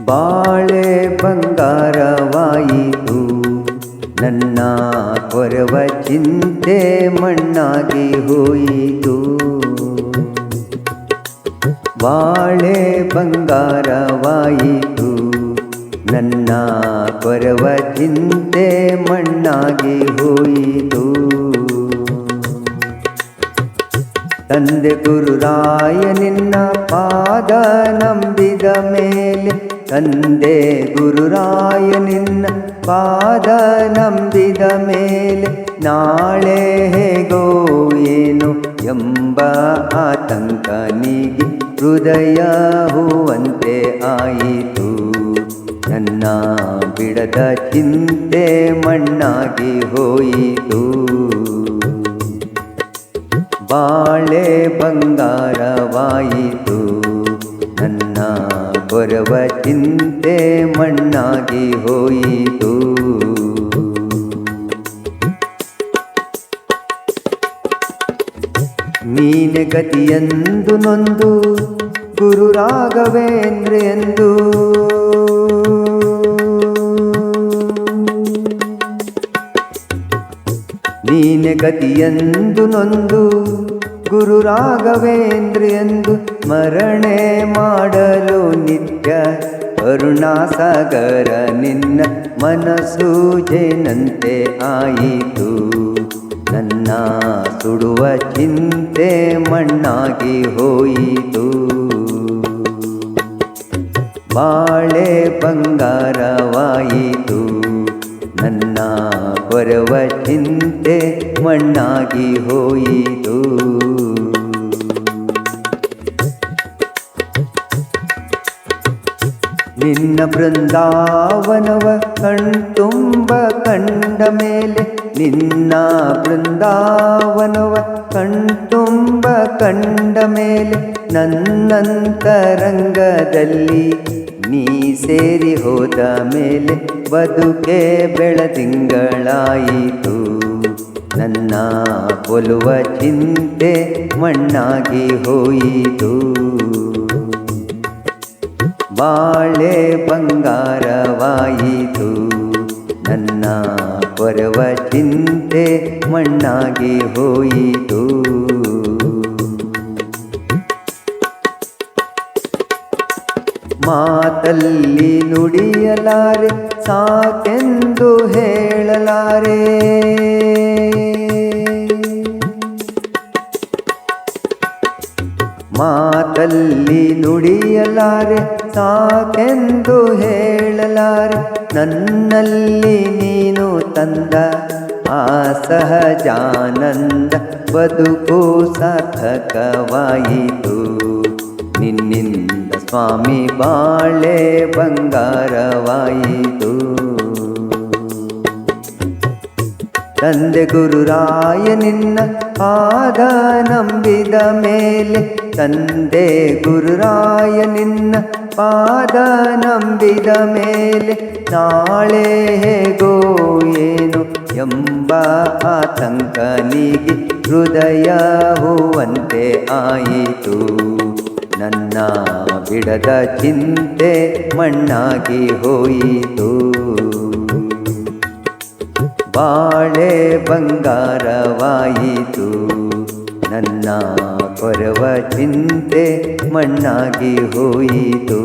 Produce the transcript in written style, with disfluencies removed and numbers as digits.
ಬಾಳೆ ಬಂಗಾರವಾಯಿತು, ನನ್ನ ಕೊರವ ಚಿಂತೆ ಮಣ್ಣಾಗಿ ಹೋಯಿತು. ಬಾಳೆ ಬಂಗಾರವಾಯಿತು, ನನ್ನ ಕೊರವ ಚಿಂತೆ ಮಣ್ಣಾಗಿ ಹೋಯಿತು. ತಂದೆ ಗುರುರಾಯ ನಿನ್ನ ಪಾದ ನಂಬಿದ ಮೇಲೆ, ತಂದೆ ಗುರುರಾಯ ನಿನ್ನ ಪಾದ ನಂಬಿದ ಮೇಲೆ, ನಾಳೆ ಹೇಗೋ ಏನು ಎಂಬ ಆತಂಕನಿಗೆ ಹೃದಯ ಹೂವಂತೆ ಆಯಿತು. ನನ್ನ ಬಿಡದ ಚಿಂತೆ ಮಣ್ಣಾಗಿ ಹೋಯಿತು. ಬಾಳೆ ಬಂಗಾರವಾಯಿತು, ನನ್ನ ಕೊರವ ಚಿಂತೆ ಮಣ್ಣಾಗಿ ಹೋಯಿತು. ನೀನೆ ಗತಿಯೆಂದು ನೊಂದು ಗುರು ರಾಘವೇಂದ್ರ ಎಂದು, ನೀನೆ ಗತಿಯೆಂದು ನೊಂದು ಗುರು ರಾಘವೇಂದ್ರ ಎಂದು ಸ್ಮರಣೆ ಮಾಡಲು ನಿತ್ಯ ಕರುಣಾಸಾಗರ ನಿನ್ನ ಮನಸ್ಸು ಜೇನಂತೆ ಆಯಿತು. ನನ್ನ ಸುಡುವ ಚಿಂತೆ ಮಣ್ಣಾಗಿ ಹೋಯಿತು. ಬಾಳೆ ಬಂಗಾರವಾಯಿತು, ನನ್ನ ಕೊರವ ಚಿಂತೆ ಮಣ್ಣಾಗಿ ಹೋಯಿತು. ನಿನ್ನ ಬೃಂದಾವನವ ಕಣ್ತುಂಬ ಕಂಡ ಮೇಲೆ, ನಿನ್ನ ಬೃಂದಾವನವ ಕಣ್ತುಂಬ ಕಂಡ ಮೇಲೆ, ನನ್ನಂತರಂಗದಲ್ಲಿ ನೀ ಸೇರಿ ಹೋದ ಮೇಲೆ ಬದುಕೆ ಬೆಳದಿಂಗಳಾಯಿತು. ನನ್ನ ಕೊಲುವ ಚಿಂತೆ ಮಣ್ಣಾಗಿ ಹೋಯಿತು. ಬಾಳೆ ಬಂಗಾರವಾಯಿತು, ನನ್ನ ಕೊರವ ಚಿಂತೆ ಮಣ್ಣಾಗಿ ಹೋಯಿತು. ಮಾತಲ್ಲಿ ನುಡಿಯಲಾರೆ, ಸಾಕೆಂದು ಹೇಳಲಾರೆ. ಮಾತಲ್ಲಿ ನುಡಿಯಲಾರೆ, ಸಾಕೆಂದು ಹೇಳಲಾರೆ. ನನ್ನಲ್ಲಿ ನೀನು ತಂದ ಆ ಸಹಜಾನಂದ ಬದುಕು ಸಾರ್ಥಕವಾಯಿತು. ನಿನ್ನಿಂದ ಸ್ವಾಮಿ ಬಾಳೆ ಬಂಗಾರವಾಯಿತು. ತಂದೆ ಗುರುರಾಯ ನಿನ್ನ ಪಾದ ನಂಬಿದ ಮೇಲೆ, ತಂದೆ ಗುರುರಾಯ ನಿನ್ನ ಪಾದ ನಂಬಿದ ಮೇಲೆ, ನಾಳೆ ಹೇಗೋ ಏನು ಎಂಬ ಆತಂಕನಿಗೆ ಹೃದಯ ಹೂವಂತೆ ಆಯಿತು. ನನ್ನ ಬಿಡದ ಚಿಂತೆ ಮಣ್ಣಾಗಿ ಹೋಯಿತು. ಬಾಳೆ ಬಂಗಾರವಾಯಿತು, ನನ್ನ ಕೊರವ ಚಿಂತೆ ಮಣ್ಣಾಗಿ ಹೋಯಿತು.